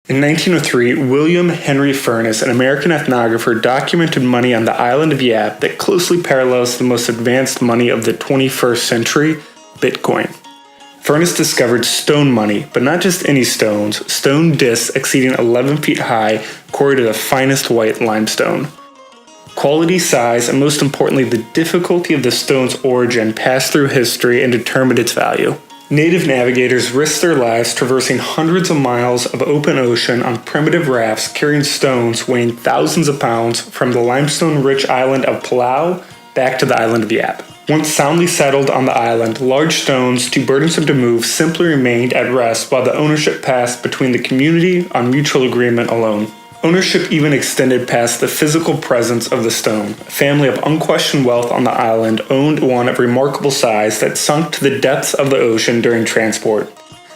In 1903, William Henry Furness, an American ethnographer, documented money on the island of Yap that closely parallels the most advanced money of the 21st century, Bitcoin. Furness discovered stone money, but not just any stones, stone discs exceeding 11 feet high, quarried of the finest white limestone. Quality, size, and most importantly, the difficulty of the stone's origin passed through history and determined its value. Native navigators risked their lives traversing hundreds of miles of open ocean on primitive rafts carrying stones weighing thousands of pounds from the limestone-rich island of Palau back to the island of Yap. Once soundly settled on the island, large stones, too burdensome to move, simply remained at rest while the ownership passed between the community on mutual agreement alone. Ownership even extended past the physical presence of the stone. A family of unquestioned wealth on the island owned one of remarkable size that sunk to the depths of the ocean during transport.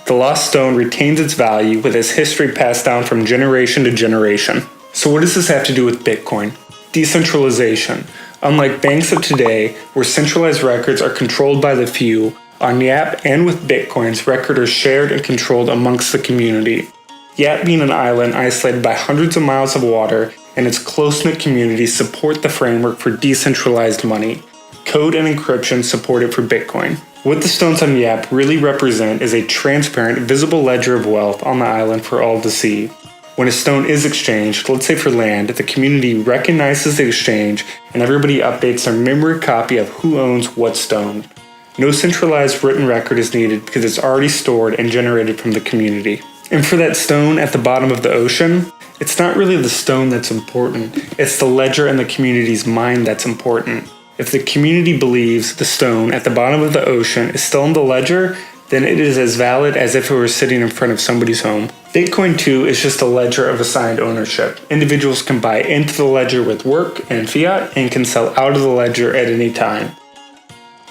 The lost stone retains its value with its history passed down from generation to generation. So what does this have to do with Bitcoin? Decentralization. Unlike banks of today, where centralized records are controlled by the few, on Yap and with Bitcoins, records are shared and controlled amongst the community. Yap being an island isolated by hundreds of miles of water and its close-knit community support the framework for decentralized money. Code and encryption supported for Bitcoin. What the stones on Yap really represent is a transparent, visible ledger of wealth on the island for all to see. When a stone is exchanged, let's say for land, the community recognizes the exchange and everybody updates their memory copy of who owns what stone. No centralized written record is needed because it's already stored and generated from the community. And for that stone at the bottom of the ocean, it's not really the stone that's important, it's the ledger and the community's mind that's important. If the community believes the stone at the bottom of the ocean is still in the ledger, then it is as valid as if it were sitting in front of somebody's home. Bitcoin too is just a ledger of assigned ownership. Individuals can buy into the ledger with work and fiat and can sell out of the ledger at any time.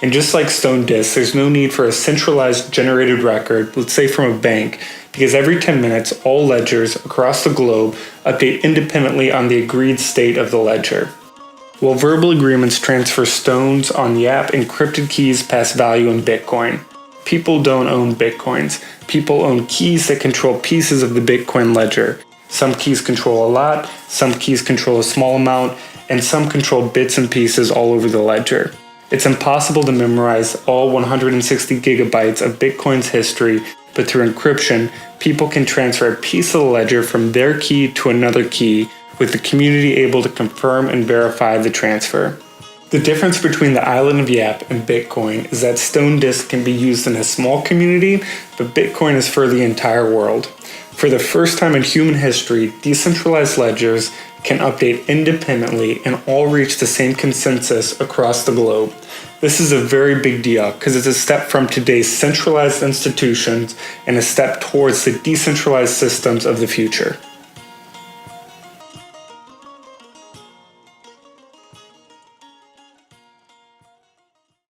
And just like stone discs, there's no need for a centralized generated record, let's say from a bank, because every 10 minutes, all ledgers across the globe update independently on the agreed state of the ledger. While verbal agreements transfer stones on Yap, encrypted keys pass value in Bitcoin. People don't own Bitcoins. People own keys that control pieces of the Bitcoin ledger. Some keys control a lot, some keys control a small amount, and some control bits and pieces all over the ledger. It's impossible to memorize all 160 gigabytes of Bitcoin's history, but through encryption, people can transfer a piece of the ledger from their key to another key, with the community able to confirm and verify the transfer. The difference between the island of Yap and Bitcoin is that stone disk can be used in a small community, but Bitcoin is for the entire world. For the first time in human history, decentralized ledgers can update independently and all reach the same consensus across the globe. This is a very big deal because it's a step from today's centralized institutions and a step towards the decentralized systems of the future.